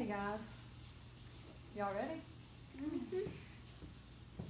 Okay, guys. Y'all ready? Mm-hmm.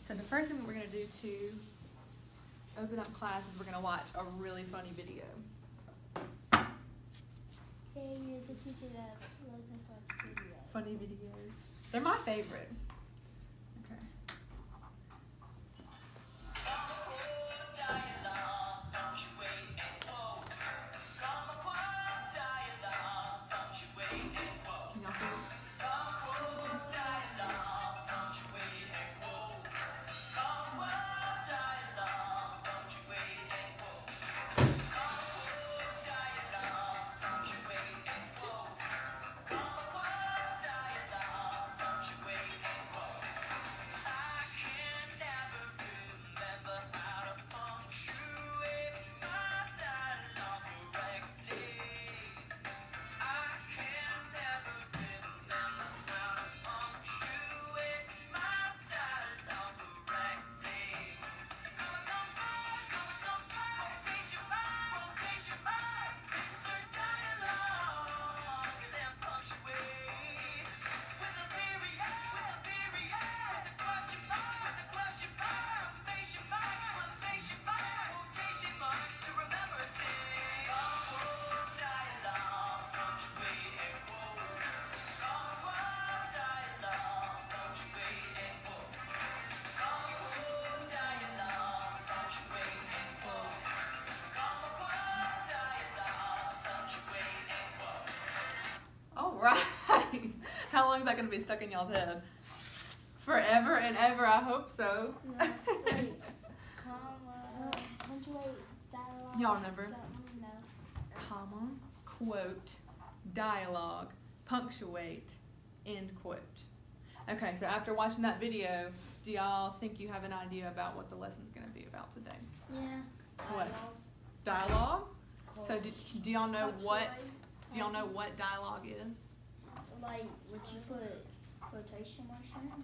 So the first thing that we're going to do to open up class is we're going to watch a really funny video. Hey, you're the teacher that lets us watch videos. Funny videos. They're my favorite. Okay. Can y'all see it? All right. How long is that going to be stuck in y'all's head? Forever and ever, I hope so. No, wait. Comma, punctuate, dialogue. Y'all remember? Something, no. Comma, quote, dialogue, punctuate, end quote. Okay, so after watching that video, do y'all think you have an idea about what the lesson's going to be about today? Yeah. What? Dialogue? So do y'all know what dialogue is? Like, would you put quotation marks around?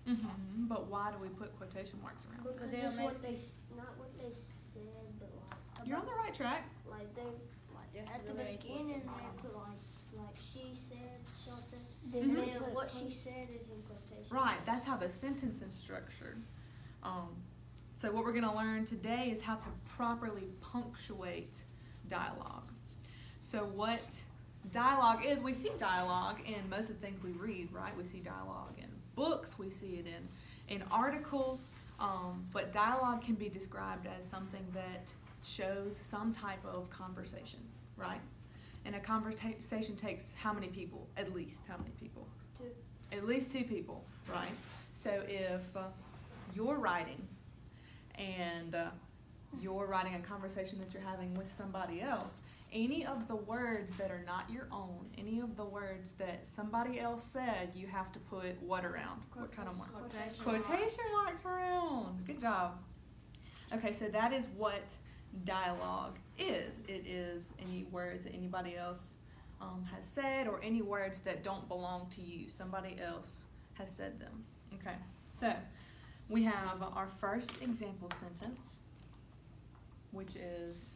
Mm-hmm. But why do we put quotation marks around? Because Because they'll it's make not what they said, but You're on the right track. like they at the beginning they put like she said something, Mhm. and then what she said is in quotation. Right, that's how the sentence is structured. So what we're going to learn today is how to properly punctuate dialogue. So what dialogue is, we see dialogue in most of the things we read, right? We see dialogue in books, we see it in articles, but dialogue can be described as something that shows some type of conversation, right? And a conversation takes how many people? At least how many people? Two. At least two people, right? So if you're writing and you're writing a conversation that you're having with somebody else, any of the words that are not your own, any of the words that somebody else said, you have to put what around? What kind of mark? Quotation marks around. Good job. Okay, so that is what dialogue is. It is any words that anybody else has said, or any words that don't belong to you. Somebody else has said them. Okay, so we have our first example sentence, which is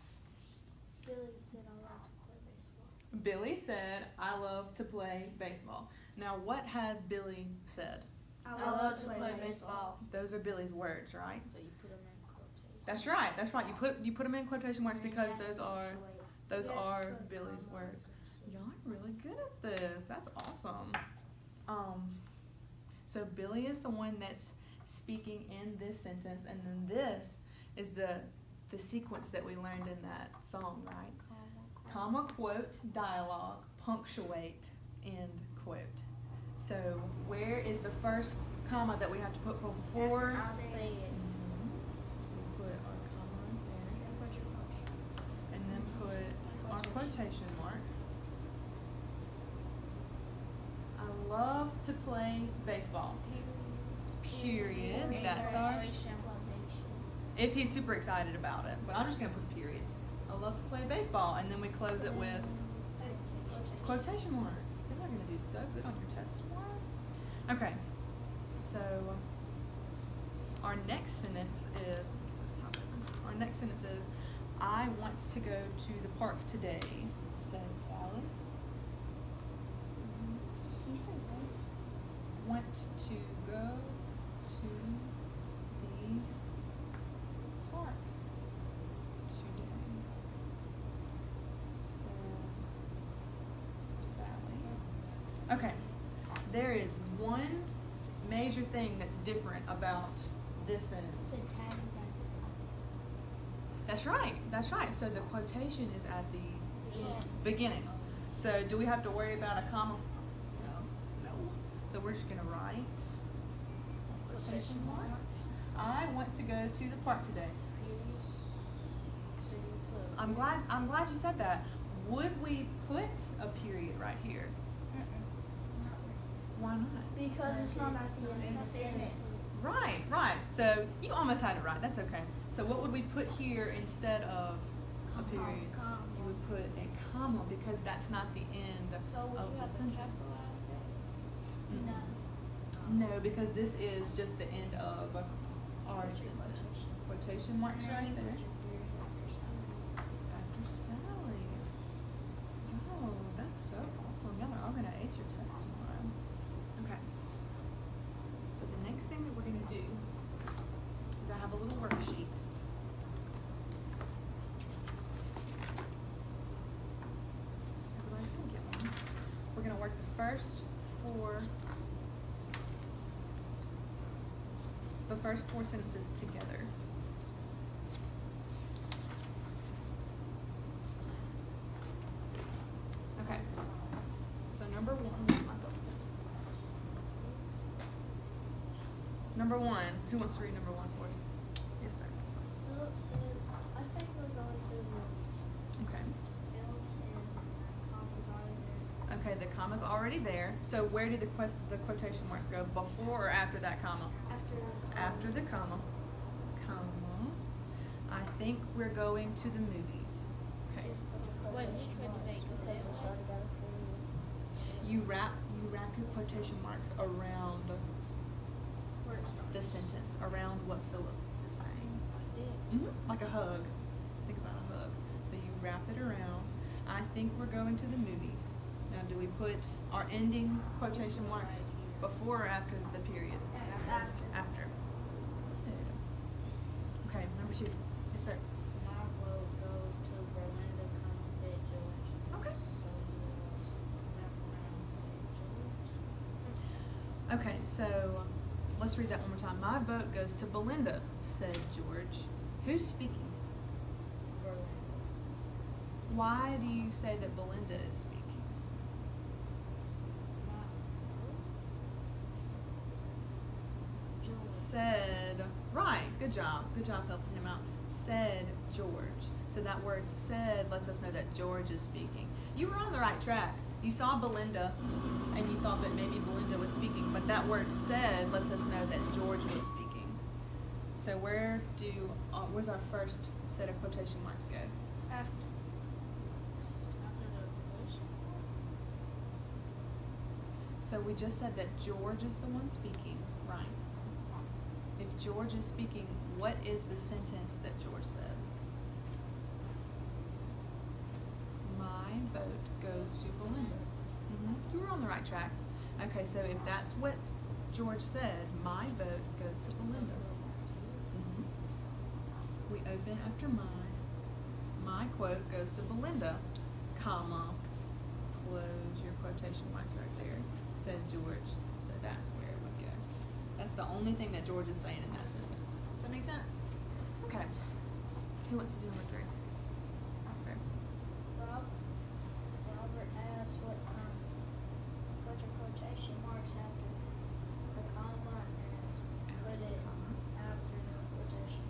Billy said I love to play baseball. Billy said, "I love to play baseball." Now, what has Billy said? I love to play baseball. Those are Billy's words, right? So you put them in quotation. That's right. That's right. You put them in quotation marks because those are You have to put Billy's comma. words. Y'all are really good at this. That's awesome. So Billy is the one that's speaking in this sentence, and then this is the sequence that we learned in that song, right? Comma, quote, dialogue, punctuate, end quote. So where is the first comma that we have to put before? I'll say it. So we put our comma there, and then put our quotation mark. I love to play baseball. Period. That's our. If he's super excited about it, but I'm just gonna put period. I love to play baseball, and then we close it with quotation marks. You're not gonna do so good on your test tomorrow. Okay, so our next sentence is, let me get this top open. Our next sentence is, I want to go to the park today, said Sally. you say notes? Want to go to the park today, said Sally. Okay, there is one major thing that's different about this sentence. The tag is at That's right, that's right. So the quotation is at the the end. beginning. So do we have to worry about a comma? No. No. So we're just gonna write quotation marks. I want to go to the park today. So you put. I'm glad you said that. Would we put a period right here? Why not? Because it's not at the end of the sentence. Right, right. So you almost had it right. That's okay. So what would we put here instead of a period? Comma. You would put a comma because that's not the end So would of you the have to sentence. capitalize it? Mm. No, because this is just the end of our Put your sentence. Quotation marks And then right you there. put your period after something. After Sally. Oh, that's so awesome. Y'all are all gonna ace your test tomorrow. Okay. So the next thing that we're gonna do is I have a little worksheet. Everybody's gonna get one. We're gonna work the first four sentences together. Okay. So number one, myself. Number one, who wants to read number one for us? Yes, sir. Philip said, I think we're going to the movies. Okay. Philip said, Mama's already there. Okay, the comma's already there. So where do the quotation marks go? Before or after that comma? After the comma. Comma. I think we're going to the movies. Okay. Wait, which way do they go? You wrap your quotation marks around Where it starts. the sentence, around what Philip is saying. Like a hug. Think about a hug. So you wrap it around. I think we're going to the movies. Now, do we put our ending quotation marks before or after the period? After. Good. Okay, number two. Yes, sir. My vote goes to Berlinda, said George. Okay. So you wrap around, said George. Okay, so let's read that one more time. My vote goes to Belinda, said George. Who's speaking? Berlinda. Why do you say that Belinda is speaking? Said, right, good job helping him out. Said George. So that word said lets us know that George is speaking. You were on the right track. You saw Belinda and you thought that maybe Belinda was speaking, but that word said lets us know that George was speaking. So where's our first set of quotation marks go? After the question. So we just said that George is the one speaking, right? If George is speaking, what is the sentence that George said? My vote goes to Belinda. You were on the right track. Okay, so if that's what George said, my vote goes to Belinda. We open after mine. My quote goes to Belinda, comma, close your quotation marks right there, said George. So that's where it would go. That's the only thing that George is saying in that sentence. Does that make sense? Okay. Who wants to do number three? Sir. Robert asked what time. Put your quotation marks after the comma and put it after the quotation.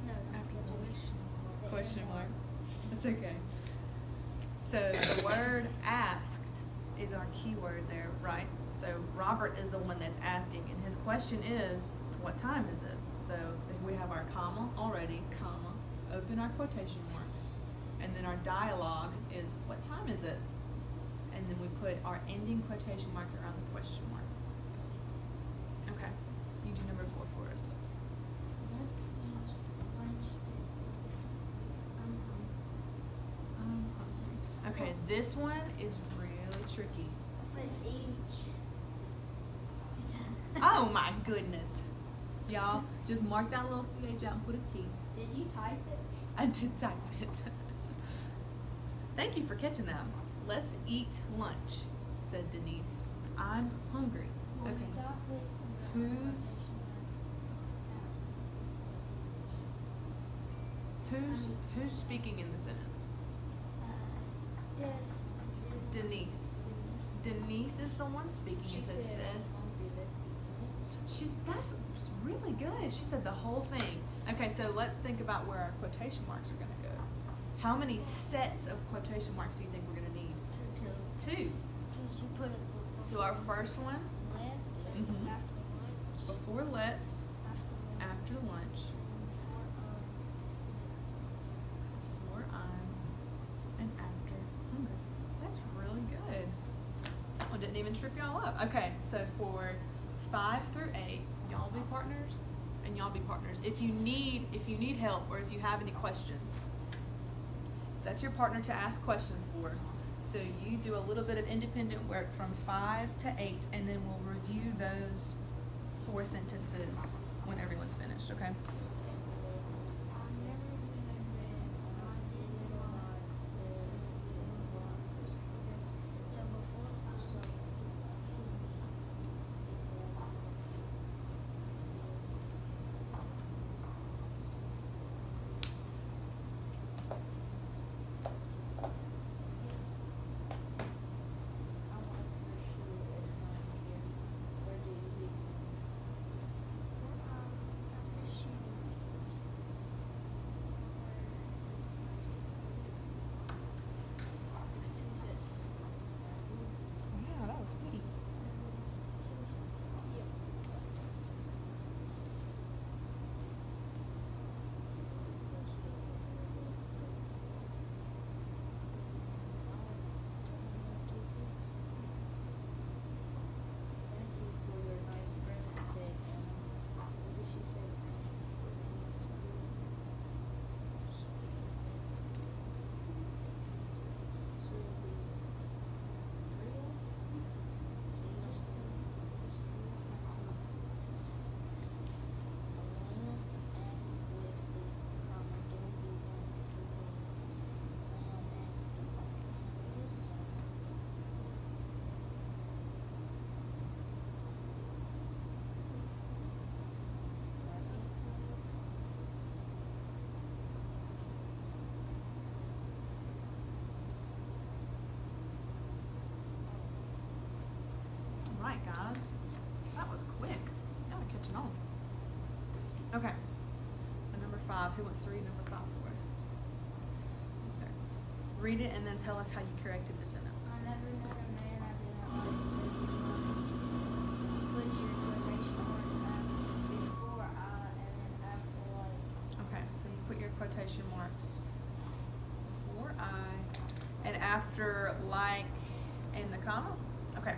No, After the quotation. The Question end mark. That's okay. So the word asked is our key word there, right? So Robert is the one that's asking, and his question is, what time is it? So we have our comma already, comma, open our quotation marks, and then our dialogue is, what time is it? And then we put our ending quotation marks around the question mark. Okay, you do number 4 for us. Let's eat lunch then. I'm hungry. I'm hungry. Okay, this one is really tricky. Let's With each. Oh my goodness. Y'all, just mark that little CH out and put a T. Did you type it? I did type it. Thank you for catching that. Let's eat lunch, said Denise. I'm hungry. Well, Okay. you got with the Who's- Who's speaking in the sentence? This. Denise. Denise is the one speaking. It says said. That's really good. She said the whole thing. Okay, so let's think about where our quotation marks are gonna go. How many sets of quotation marks do you think we're gonna need? Two. Two. Did you put it So our first one, left, Mhm. after lunch, before let's, after lunch, after lunch, before I'm, and after hungry. That's really good. I didn't even trip y'all up. Okay, so for 5 through 8, y'all be partners and y'all be partners. If you need help or if you have any questions, that's your partner to ask questions for. So you do a little bit of independent work from 5 to 8, and then we'll review those 4 sentences when everyone's finished, okay? So before Yeah, that was pretty. Thank you for your nice present, said Anna. What did she say? Thank you for the nice present. Should it be real? So you just Lamb asked Wesley, comma, don't you want to win? Lamb asked his son. All right, guys. That was quick. Y'all are catching on. Okay. So number 5. Who wants to read number 5 for us? Yes, sir. Read it and then tell us how you corrected the sentence. I never met a man I did not like, said put your quotation marks after before I and then after like. Okay, so you put your quotation marks before I and after like and the comma? Okay.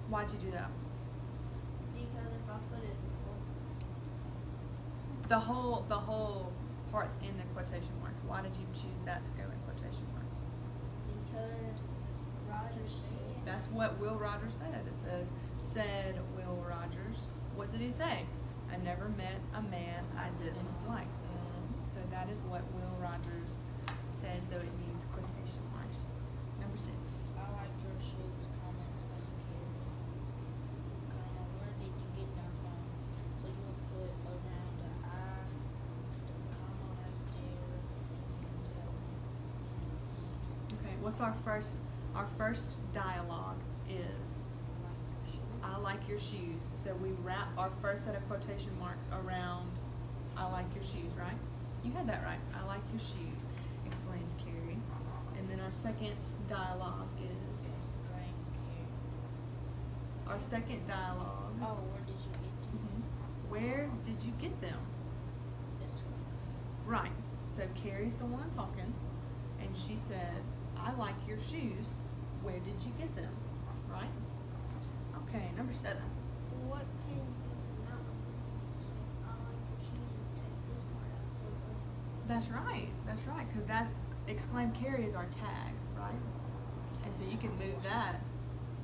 Why'd you do that? Because if I put it before, The whole part in the quotation marks. Why did you choose that to go in quotation marks? because Roger said. That's what Will Rogers said. It said Will Rogers. What did he say? I never met a man I didn't like. So that is what Will Rogers said, so it needs quotation marks. Number 6. I like your shoes, comments, thank you. Comma, where did you get them from? So you'll put around the I, the comma right there, and you can tell me. Okay, what's our first dialogue is I like your shoes. I like your shoes. So we wrap our first set of quotation marks around I like your shoes, right? You had that right. I like your shoes, exclaimed Carrie. And then our second dialogue is Exclaim, Carrie. our second dialogue. Oh, where did you get them? Mhm. Where did you get them? Exclaim. Right. So Carrie's the one talking, and she said, I like your shoes. Where did you get them? Right? Okay, number 7. What can you not say? I like your shoes and take this part out. So That's right. That's right. Because that exclaimed Carrie is our tag, right? And so you can move that,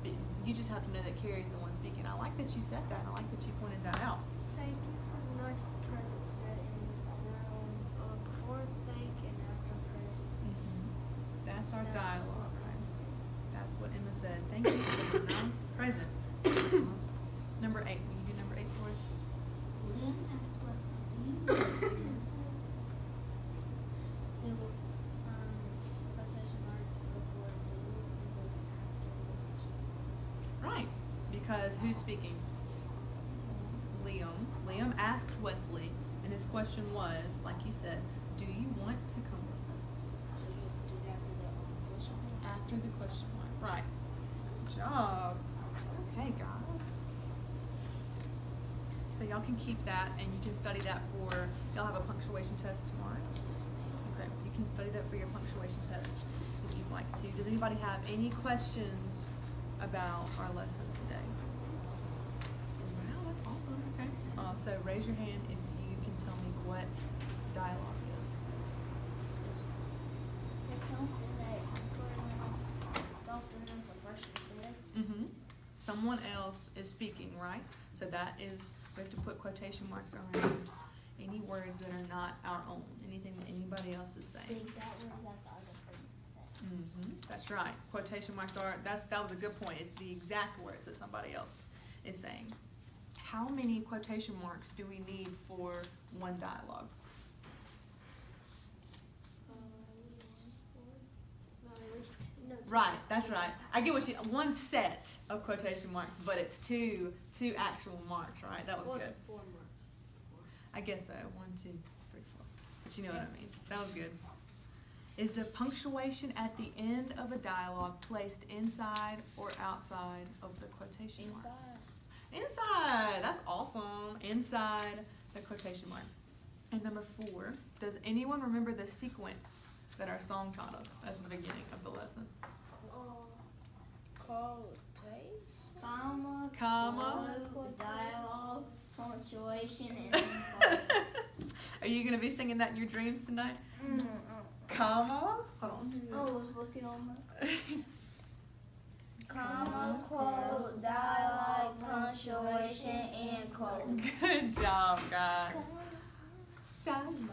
but you just have to know that Carrie's the one speaking. I like that you said that. I like that you pointed that out. Thank you for the nice present set in room before thank and after present. That's our That's dialogue, what right? I said. That's what Emma said. Thank you for the nice present. Number 8. Will you do number 8 for us? Liam asked what's the do quotation marks before do and then after the question. Right. Because who's speaking? Liam. Liam asked Wesley, and his question was, like you said, do you want to come with us? So you do that after the question mark? After the question mark. Right. Good job. Okay, guys. So y'all can keep that, and you can study that for, y'all have a punctuation test tomorrow. Okay, you can study that for your punctuation test if you'd like to. Does anybody have any questions about our lesson today? Wow, that's awesome. Okay. So raise your hand if you can tell me what dialogue is. It's something that something that the person said. Mm-hmm. Someone else is speaking, right? So that is, we have to put quotation marks around any words that are not our own, anything that anybody else is The saying. exact words that the other person said. Mm-hmm. That's right. Quotation marks are, that was a good point. It's the exact words that somebody else is saying. How many quotation marks do we need for one dialogue? Right, that's right. I get what you, one set of quotation marks, but it's two actual marks, right? That was good. 4 marks. I guess so. 1, 2, 3, 4. But you know what I mean. That was good. Is the punctuation at the end of a dialogue placed inside or outside of the quotation mark? Inside. That's awesome. Inside the quotation mark. And number 4, does anyone remember the sequence that our song taught us at the beginning of the lesson? Comma, Comma. dialogue, punctuation, and then quote. Are you going to be singing that in your dreams tonight? Comma. Hold on. I was looking on the Comma, quote, dialogue, punctuation, and quote. Good job, guys. Dialogue.